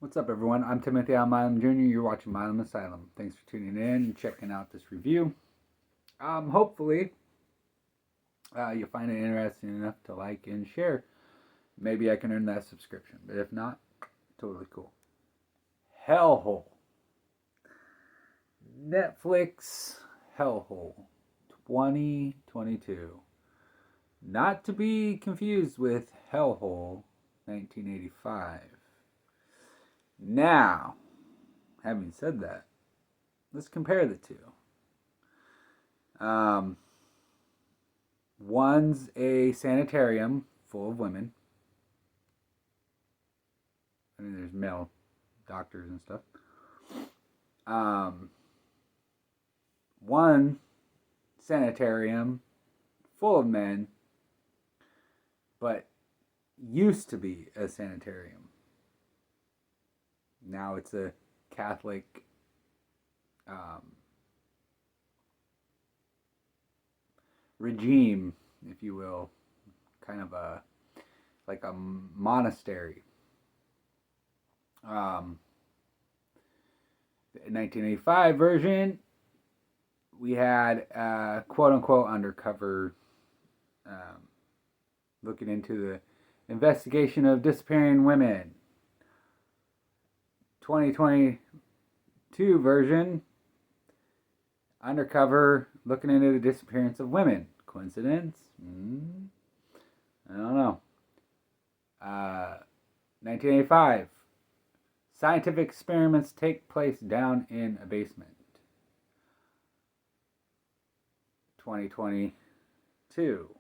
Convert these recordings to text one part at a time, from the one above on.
What's up, everyone? I'm Timothy Milam Jr. You're watching Milamasylum. Thanks for tuning in and checking out this review. Hopefully, you'll find it interesting enough to like and share. Maybe I can earn that subscription, but if not, totally cool. Hellhole. Netflix Hellhole 2022. Not to be confused with Hellhole 1985. Now, having said that, let's compare the two. One's a sanitarium full of women. I mean, there's male doctors and stuff. One sanitarium full of men, but used to be a sanitarium. Now it's a Catholic regime, if you will, kind of like a monastery. The 1985 version, we had quote unquote undercover, looking into the investigation of disappearing women. 2022 version, undercover, looking into the disappearance of women. Coincidence? I don't know. 1985, scientific experiments take place down in a basement. 2022,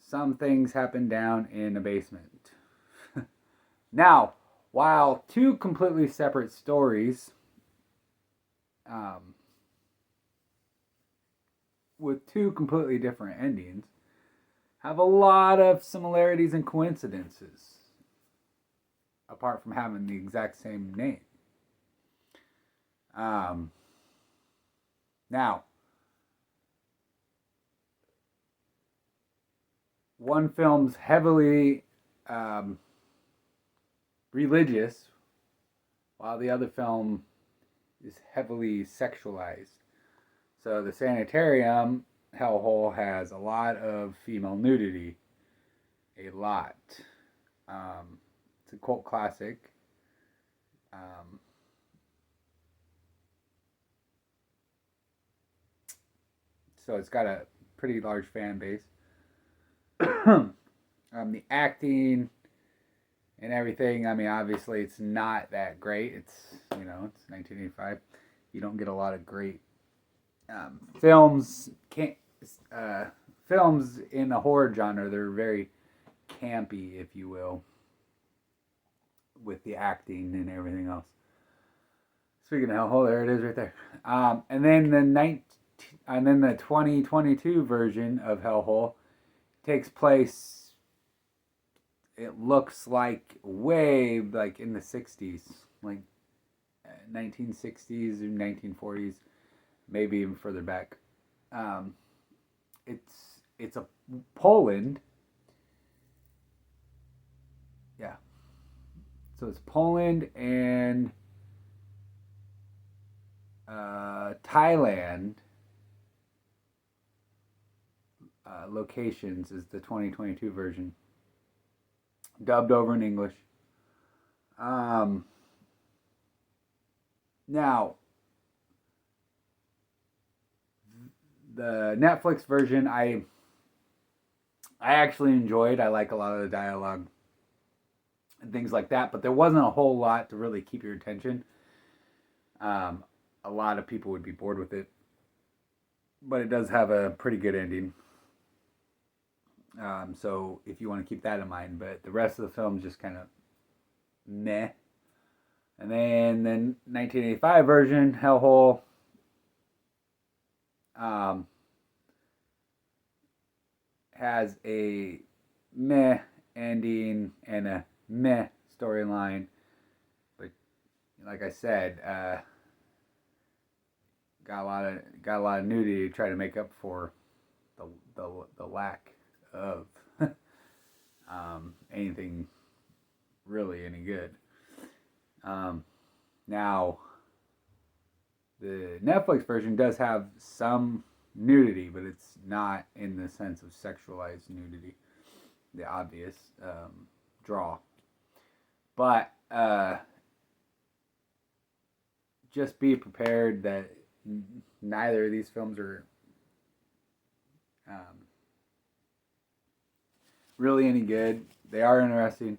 some things happen down in a basement. Now, while two completely separate stories, with two completely different endings, have a lot of similarities and coincidences, apart from having the exact same name. Now, one film's heavily religious, while the other film is heavily sexualized. So the sanitarium, Hellhole, has a lot of female nudity. A lot. It's a cult classic. So it's got a pretty large fan base. The acting and everything, I mean, obviously it's not that great. It's 1985. You don't get a lot of great films in the horror genre. They're very campy, if you will, with the acting and everything else. Speaking of Hellhole, there it is right there. And then the 2022 version of Hellhole takes place, it looks like way like in the 60s, like 1960s or 1940s, maybe even further back. It's a Poland. Yeah. So it's Poland and Thailand locations is the 2022 version, dubbed over in English. Now, the Netflix version, I actually enjoyed. I like a lot of the dialogue and things like that, but there wasn't a whole lot to really keep your attention. A lot of people would be bored with it, but it does have a pretty good ending. So if you want to keep that in mind, but the rest of the film is just kind of meh. And then the 1985 version, Hellhole, has a meh ending and a meh storyline. But like I said, got a lot of nudity to try to make up for the lack of anything really any good. Now, the Netflix version does have some nudity, but it's not in the sense of sexualized nudity, the obvious draw. But just be prepared that neither of these films are really any good. They are interesting.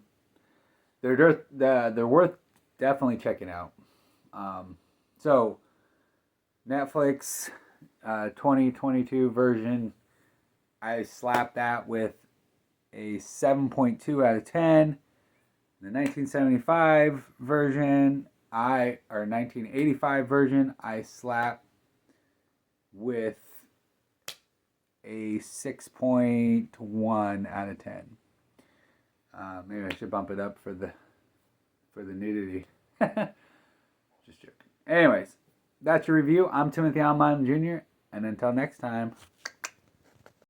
They're worth definitely checking out. So Netflix 2022 version, I slapped that with a 7.2 out of 10. The 1975 version, 1985 version, I slapped with a 6.1 out of 10. Maybe I should bump it up for the nudity. Just joking. Anyways, that's your review. I'm Timothy Alman Jr., and until next time.